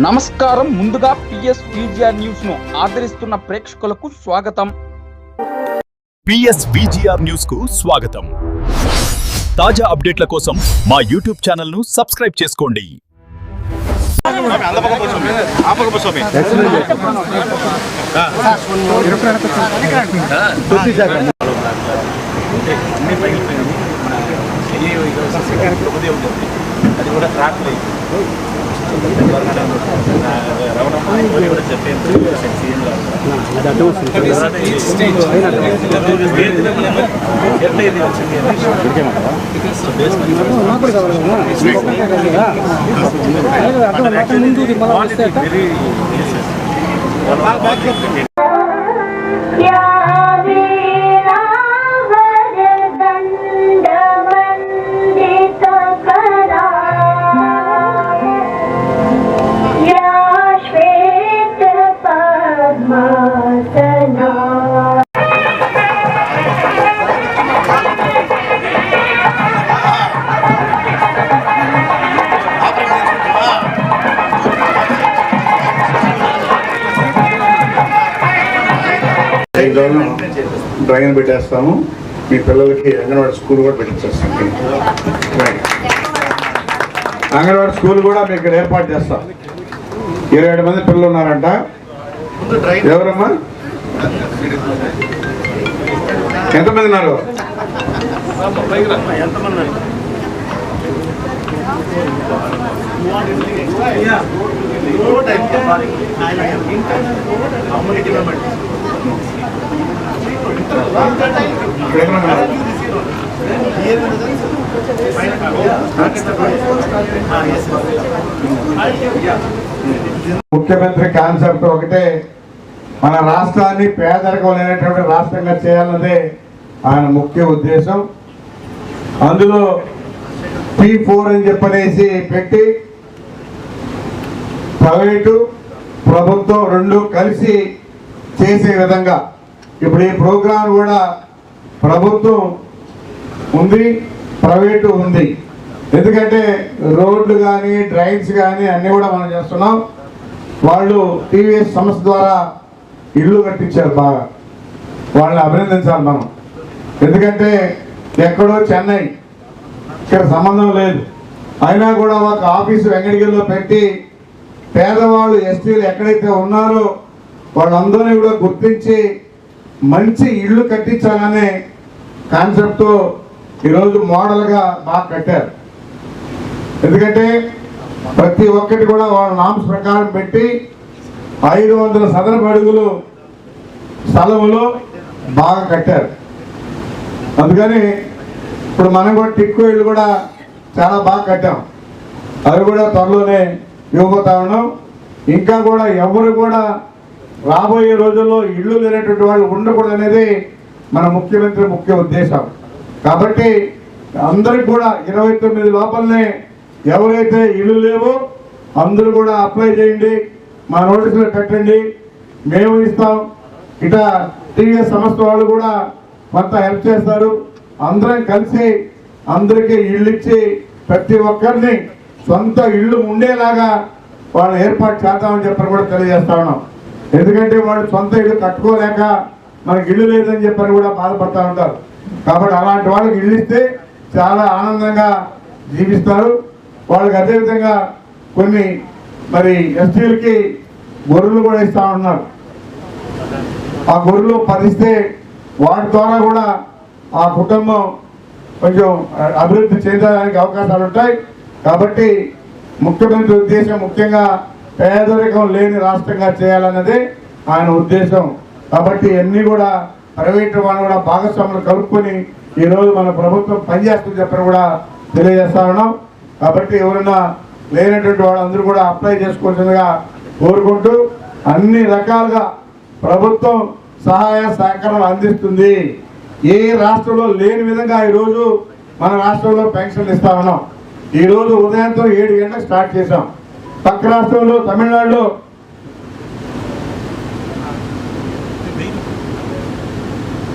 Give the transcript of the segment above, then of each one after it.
నమస్కారం. ముందుగా PS VGR news ను ఆదరిస్తున్న ప్రేక్షకులకు స్వాగతం. పిఎస్ విజిఆర్ న్యూస్ కు స్వాగతం. తాజా అప్డేట్ల కోసం మా యూట్యూబ్ ఛానల్ ను సబ్స్క్రైబ్ చేసుకోండి. అది కూడా ట్రాక్ డ్రాయింగ్ పెట్టేస్తాము. మీ పిల్లలకి అంగన్వాడీ స్కూల్ కూడా పెట్టించేస్తాం. అంగన్వాడీ స్కూల్ కూడా మీకు ఇక్కడ ఏర్పాటు చేస్తాం. 27 మంది పిల్లలు ఉన్నారంట. ఎవరమ్మా? ఎంతమంది ఉన్నారు? ముఖ్యమంత్రి కాన్సెప్ట్ ఒకటే, మన రాష్ట్రాన్ని పేదరికం లేనటువంటి రాష్ట్రంగా చేయాలన్నదే ఆయన ముఖ్య ఉద్దేశం. అందులో P4 అని చెప్పనేసి పెట్టి ప్రైవేటు ప్రభుత్వం రెండు కలిసి చేసే విధంగా ఇప్పుడు ఈ ప్రోగ్రాం కూడా ప్రభుత్వం ఉంది, ప్రైవేటు ఉంది. ఎందుకంటే రోడ్లు కానీ డ్రైన్స్ కానీ అన్నీ కూడా మనం చేస్తున్నాం. వాళ్ళు టీవీఎస్ సంస్థ ద్వారా ఇల్లు కట్టించారు. బాగా వాళ్ళని అభినందించాలి మనం. ఎందుకంటే ఎక్కడో చెన్నై, ఇక్కడ సంబంధం లేదు, అయినా కూడా ఒక ఆఫీసు వెంకటగిరిలో పెట్టి పేదవాళ్ళు ఎస్టీలు ఎక్కడైతే ఉన్నారో వాళ్ళందరినీ కూడా గుర్తించి మంచి ఇళ్ళు కట్టించాలనే కాన్సెప్ట్తో ఈరోజు మోడల్గా బాగా కట్టారు. ఎందుకంటే ప్రతి ఒక్కటి కూడా వాళ్ళ నామ్స్ ప్రకారం పెట్టి 500 చదరపు అడుగులు స్థలములో బాగా కట్టారు. అందుకని ఇప్పుడు మనం కూడా టిక్కు ఇళ్ళు కూడా చాలా బాగా కట్టాం. అవి కూడా త్వరలోనే ఇవ్వబోతా ఉన్నాం. ఇంకా కూడా ఎవరు కూడా రాబోయే రోజుల్లో ఇళ్ళు లేనటువంటి వాళ్ళు ఉండకూడదు అనేది మన ముఖ్యమంత్రి ముఖ్య ఉద్దేశం. కాబట్టి అందరికి కూడా 29 లోపలనే ఎవరైతే ఇళ్ళు లేవో అందరూ కూడా అప్లై చేయండి, మా నోటీసులో పెట్టండి, మేము ఇస్తాం. ఇట టీవీఎస్ సంస్థ వాళ్ళు కూడా కొంత హెల్ప్ చేస్తారు. అందరం కలిసి అందరికీ ఇళ్ళు ఇచ్చి ప్రతి ఒక్కరిని సొంత ఇళ్ళు ఉండేలాగా వాళ్ళు ఏర్పాటు చేద్దామని చెప్పని కూడా తెలియజేస్తా ఉన్నాం. ఎందుకంటే వాళ్ళు సొంత ఇల్లు కట్టుకోలేక మనకి ఇల్లు లేదని చెప్పని కూడా బాధపడుతూ ఉంటారు. కాబట్టి అలాంటి వాళ్ళకి ఇల్లు ఇస్తే చాలా ఆనందంగా జీవిస్తారు. వాళ్ళకి అదేవిధంగా కొన్ని మరి ఎస్టీలకి గొర్రెలు కూడా ఇస్తూ ఉన్నారు. ఆ గొర్రెలు 10 ఇస్తే వాటి ద్వారా కూడా ఆ కుటుంబం కొంచెం అభివృద్ధి చెందడానికి అవకాశాలు ఉంటాయి. కాబట్టి ముఖ్యమంత్రి ఉద్దేశం ముఖ్యంగా పేదరికం లేని రాష్ట్రంగా చేయాలన్నదే ఆయన ఉద్దేశం. కాబట్టి అన్నీ కూడా ప్రైవేటు వాళ్ళు కూడా భాగస్వాములు కలుపుకొని ఈరోజు మన ప్రభుత్వం పనిచేస్తుంది చెప్పని కూడా తెలియజేస్తా ఉన్నాం. కాబట్టి ఎవరైనా లేనటువంటి వాళ్ళందరూ కూడా అప్లై చేసుకోవాల్సిందిగా కోరుకుంటూ అన్ని రకాలుగా ప్రభుత్వం సహాయ సహకారాలు అందిస్తుంది. ఏ రాష్ట్రంలో లేని విధంగా ఈరోజు మన రాష్ట్రంలో పెన్షన్లు ఇస్తా ఉన్నాం. ఈరోజు ఉదయంతో 7 గంటలకు స్టార్ట్ చేశాం. పక్క రాష్ట్రంలో తమిళనాడులో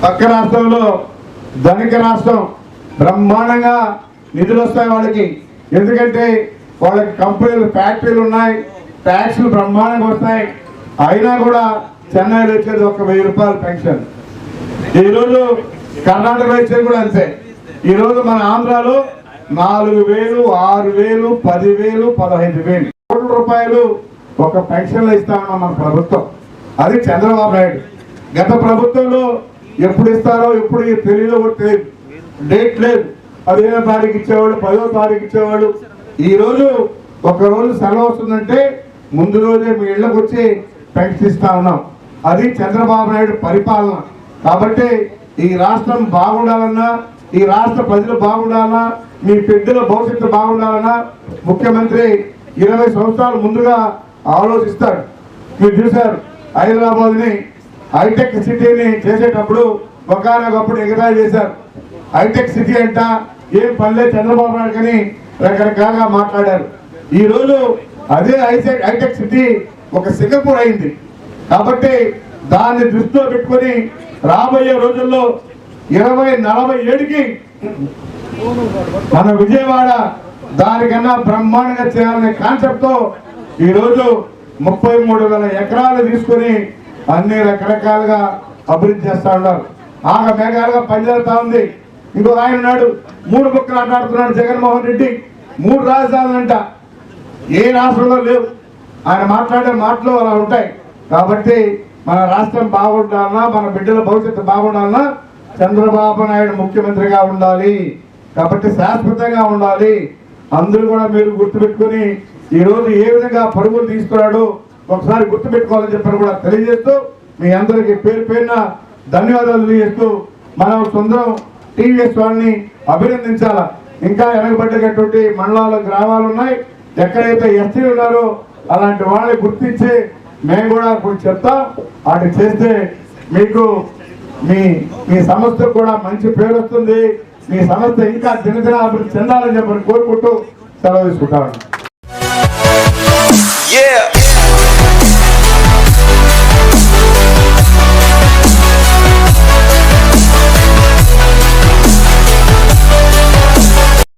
పక్క రాష్ట్రంలో ధనిక రాష్ట్రం బ్రహ్మాండంగా నిధులు వస్తాయి వాళ్ళకి. ఎందుకంటే వాళ్ళకి కంపెనీలు ఫ్యాక్టరీలు ఉన్నాయి, ట్యాక్స్లు బ్రహ్మాండంగా వస్తాయి. అయినా కూడా చెన్నైలో వచ్చేది 1000 రూపాయలు పెన్షన్. ఈరోజు కర్ణాటకలో వచ్చేది కూడా అంతే. ఈరోజు మన ఆంధ్రాలో 4000, 6000, 10,000, 15,000 కోట్ల రూపాయలు ఒక పెన్షన్లు ఇస్తా ఉన్నాం మన ప్రభుత్వం. అది చంద్రబాబు నాయుడు. గత ప్రభుత్వంలో ఎప్పుడు ఇస్తారో ఎప్పుడు తెలియదు, డేట్ లేదు. 15వ తారీఖు ఇచ్చేవాళ్ళు, 10వ తారీఖు ఇచ్చేవాళ్ళు. ఈ రోజు ఒక రోజు సెలవు వస్తుందంటే ముందు రోజే మీ ఇళ్ళకు వచ్చి పెన్షన్ ఇస్తా ఉన్నాం. అది చంద్రబాబు నాయుడు పరిపాలన. కాబట్టి ఈ రాష్ట్రం బాగుండాలన్నా, ఈ రాష్ట్ర ప్రజలు బాగుండాలన్నా, మీ పెద్దల భవిష్యత్తు బాగుండాలన్నా ముఖ్యమంత్రి 20 సంవత్సరాలు ముందుగా ఆలోచిస్తాడు. మీరు చూశారు హైదరాబాద్ని హైటెక్ సిటీని చేసేటప్పుడు ఒకనొకప్పుడు ఎగతాళి చేశారు. హైటెక్ సిటీ అంట, ఏం పల్లె చంద్రబాబు నాయుడు అని రకరకాలుగా మాట్లాడారు. ఈరోజు అదే హైటెక్ సిటీ ఒక సింగపూర్ అయింది. కాబట్టి దాన్ని దృష్టిలో పెట్టుకొని రాబోయే రోజుల్లో 2047కి మన విజయవాడ దానికన్నా బ్రహ్మాండంగా చేయాలనే కాన్సెప్ట్ తో ఈరోజు 33,000 ఎకరాలు తీసుకొని అన్ని రకరకాలుగా అభివృద్ధి చేస్తా ఉన్నారు. ఆగ మేఘాలుగా పనిచేస్తా ఉంది. ఇంకో ఆయన ఉన్నాడు, 3 బుక్కలు ఆటాడుతున్నాడు జగన్మోహన్ రెడ్డి. 3 రాజధానులంట, ఏ రాష్ట్రంలో లేవు. ఆయన మాట్లాడే మాటలు అలా ఉంటాయి. కాబట్టి మన రాష్ట్రం బాగుండాలన్నా, మన బిడ్డల భవిష్యత్తు బాగుండాలన్నా చంద్రబాబు నాయుడు ముఖ్యమంత్రిగా ఉండాలి. కాబట్టి శాశ్వతంగా ఉండాలి. అందరూ కూడా మీరు గుర్తుపెట్టుకుని ఈరోజు ఏ విధంగా పరుగులు తీసుకున్నాడో ఒకసారి గుర్తుపెట్టుకోవాలని చెప్పని కూడా తెలియజేస్తూ మీ అందరికీ పేరు పేరున ధన్యవాదాలు తెలియజేస్తూ మనం సుందరం టీవీఎస్ వారిని అభినందించాలా. ఇంకా వెనకబడ్డటువంటి మండలాలు, గ్రామాలు ఉన్నాయి. ఎక్కడైతే ఎస్టీలు ఉన్నారో అలాంటి వాళ్ళని గుర్తించి మేము కూడా కొంచెం చెప్తాం. వాటి చేస్తే మీకు మీ సంస్థకు కూడా మంచి పేరు వస్తుంది. మీ సంస్థ ఇంకా దినదిన అభివృద్ధి చెందాలని చెప్పని కోరుకుంటూ సెలవు తీసుకుంటాను.